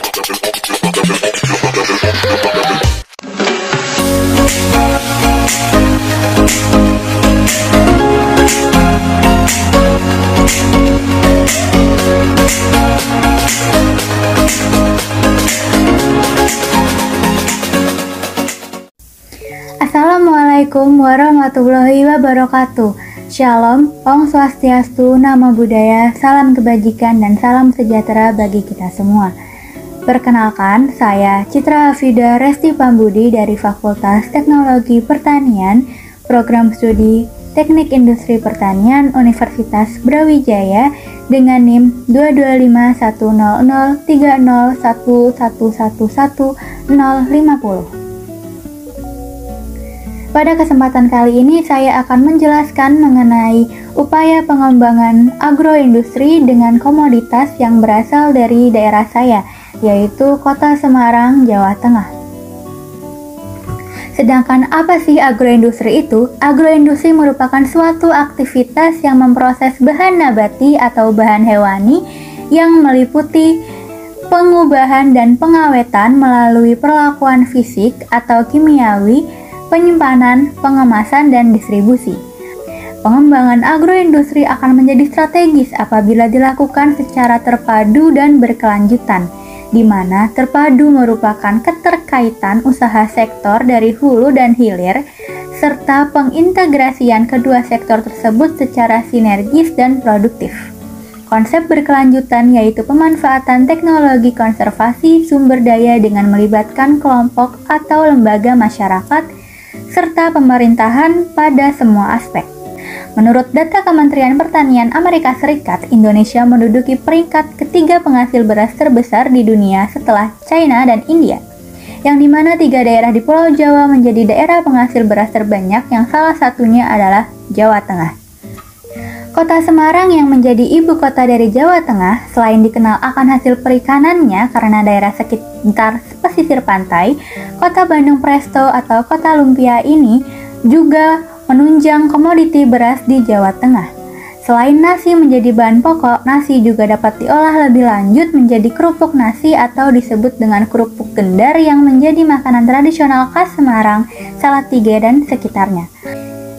Assalamualaikum warahmatullahi wabarakatuh. Shalom, Om Swastiastu, Namo Buddhaya, salam kebajikan dan salam sejahtera bagi kita semua. Perkenalkan, saya Citra Hafida Resti Pambudi dari Fakultas Teknologi Pertanian, Program Studi Teknik Industri Pertanian Universitas Brawijaya dengan NIM 225103011111050. Pada kesempatan kali ini saya akan menjelaskan mengenai upaya pengembangan agroindustri dengan komoditas yang berasal dari daerah saya, yaitu Kota Semarang, Jawa Tengah. Sedangkan apa sih agroindustri itu? Agroindustri merupakan suatu aktivitas yang memproses bahan nabati atau bahan hewani yang meliputi pengubahan dan pengawetan melalui perlakuan fisik atau kimiawi, penyimpanan, pengemasan, dan distribusi. Pengembangan agroindustri akan menjadi strategis apabila dilakukan secara terpadu dan berkelanjutan, di mana terpadu merupakan keterkaitan usaha sektor dari hulu dan hilir, serta pengintegrasian kedua sektor tersebut secara sinergis dan produktif. Konsep berkelanjutan yaitu pemanfaatan teknologi konservasi sumber daya dengan melibatkan kelompok atau lembaga masyarakat, serta pemerintahan pada semua aspek. Menurut data Kementerian Pertanian Amerika Serikat, Indonesia menduduki peringkat ketiga penghasil beras terbesar di dunia setelah China dan India, yang dimana 3 daerah di Pulau Jawa menjadi daerah penghasil beras terbanyak, yang salah satunya adalah Jawa Tengah. Kota Semarang yang menjadi ibu kota dari Jawa Tengah, selain dikenal akan hasil perikanannya karena daerah sekitar pesisir pantai, Kota Bandung Presto atau Kota Lumpia ini juga menunjang komoditi beras di Jawa Tengah. Selain nasi menjadi bahan pokok, nasi juga dapat diolah lebih lanjut menjadi kerupuk nasi atau disebut dengan kerupuk gendar yang menjadi makanan tradisional khas Semarang, Salatiga, dan sekitarnya.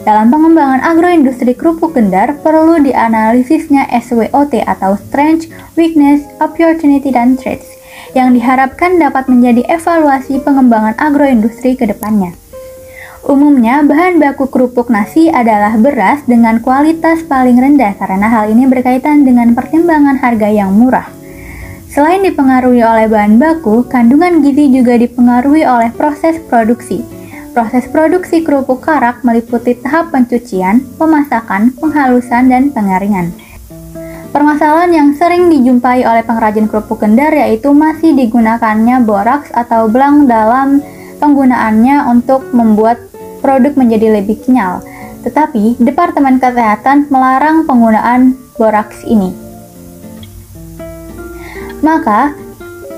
Dalam pengembangan agroindustri kerupuk gendar, perlu dianalisisnya SWOT atau Strength, Weakness, Opportunity, dan Threats, yang diharapkan dapat menjadi evaluasi pengembangan agroindustri ke depannya. Umumnya, bahan baku kerupuk nasi adalah beras dengan kualitas paling rendah karena hal ini berkaitan dengan pertimbangan harga yang murah. Selain dipengaruhi oleh bahan baku, kandungan gizi juga dipengaruhi oleh proses produksi. Proses produksi kerupuk karak meliputi tahap pencucian, pemasakan, penghalusan, dan pengeringan. Permasalahan yang sering dijumpai oleh pengrajin kerupuk gendar yaitu masih digunakannya boraks atau belang dalam penggunaannya untuk membuat produk menjadi lebih kenyal. Tetapi, Departemen Kesehatan melarang penggunaan boraks ini. Maka,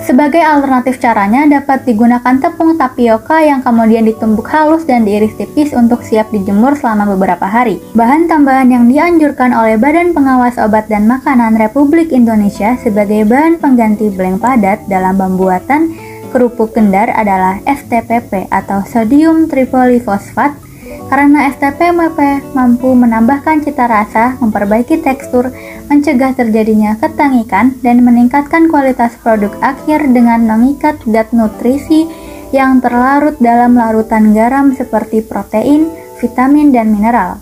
sebagai alternatif caranya dapat digunakan tepung tapioka yang kemudian ditumbuk halus dan diiris tipis untuk siap dijemur selama beberapa hari. Bahan tambahan yang dianjurkan oleh Badan Pengawas Obat dan Makanan Republik Indonesia sebagai bahan pengganti bleng padat dalam pembuatan kerupuk gendar adalah STPP atau sodium tripolifosfat, karena STPP mampu menambahkan cita rasa, memperbaiki tekstur, mencegah terjadinya ketangikan, dan meningkatkan kualitas produk akhir dengan mengikat zat nutrisi yang terlarut dalam larutan garam seperti protein, vitamin, dan mineral.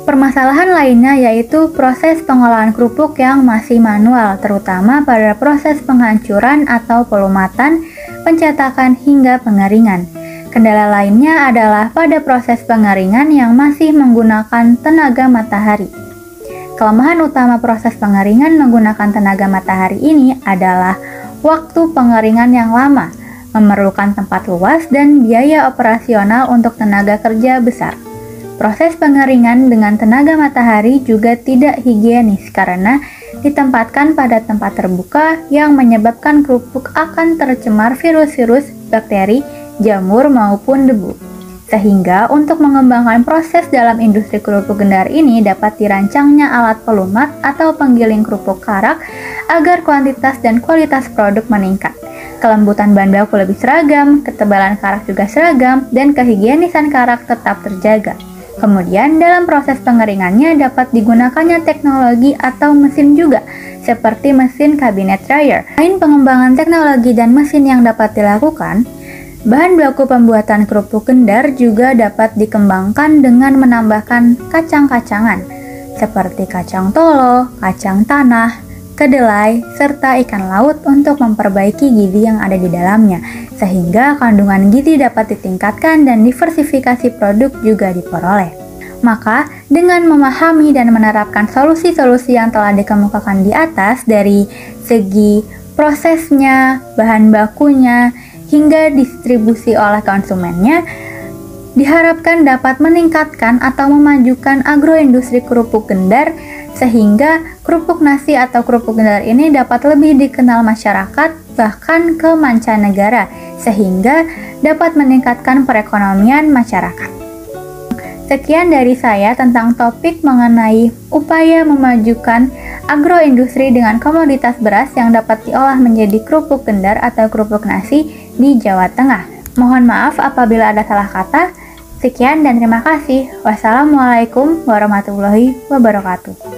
Permasalahan lainnya yaitu proses pengolahan kerupuk yang masih manual, terutama pada proses penghancuran atau pelumatan, pencetakan, hingga pengeringan. Kendala lainnya adalah pada proses pengeringan yang masih menggunakan tenaga matahari. Kelemahan utama proses pengeringan menggunakan tenaga matahari ini adalah waktu pengeringan yang lama, memerlukan tempat luas, dan biaya operasional untuk tenaga kerja besar. Proses pengeringan dengan tenaga matahari juga tidak higienis karena ditempatkan pada tempat terbuka yang menyebabkan kerupuk akan tercemar virus-virus, bakteri, jamur, maupun debu. Sehingga untuk mengembangkan proses dalam industri kerupuk gendar ini dapat dirancangnya alat pelumat atau penggiling kerupuk karak agar kuantitas dan kualitas produk meningkat. kelembutan bahan baku lebih seragam, ketebalan karak juga seragam, dan kehigienisan karak tetap terjaga. Kemudian dalam proses pengeringannya dapat digunakannya teknologi atau mesin juga, seperti mesin cabinet dryer. Selain pengembangan teknologi dan mesin yang dapat dilakukan, bahan baku pembuatan kerupuk kendar juga dapat dikembangkan dengan menambahkan kacang-kacangan, seperti kacang tolo, kacang tanah, kedelai, serta ikan laut untuk memperbaiki gizi yang ada di dalamnya, sehingga kandungan gizi dapat ditingkatkan dan diversifikasi produk juga diperoleh. Maka, dengan memahami dan menerapkan solusi-solusi yang telah dikemukakan di atas dari segi prosesnya, bahan bakunya, hingga distribusi oleh konsumennya, diharapkan dapat meningkatkan atau memajukan agroindustri kerupuk kendar sehingga kerupuk nasi atau kerupuk kendar ini dapat lebih dikenal masyarakat bahkan ke mancanegara sehingga dapat meningkatkan perekonomian masyarakat. Sekian dari saya tentang topik mengenai upaya memajukan agroindustri dengan komoditas beras yang dapat diolah menjadi kerupuk kendar atau kerupuk nasi di Jawa Tengah. Mohon maaf apabila ada salah kata. Sekian dan terima kasih. Wassalamualaikum warahmatullahi wabarakatuh.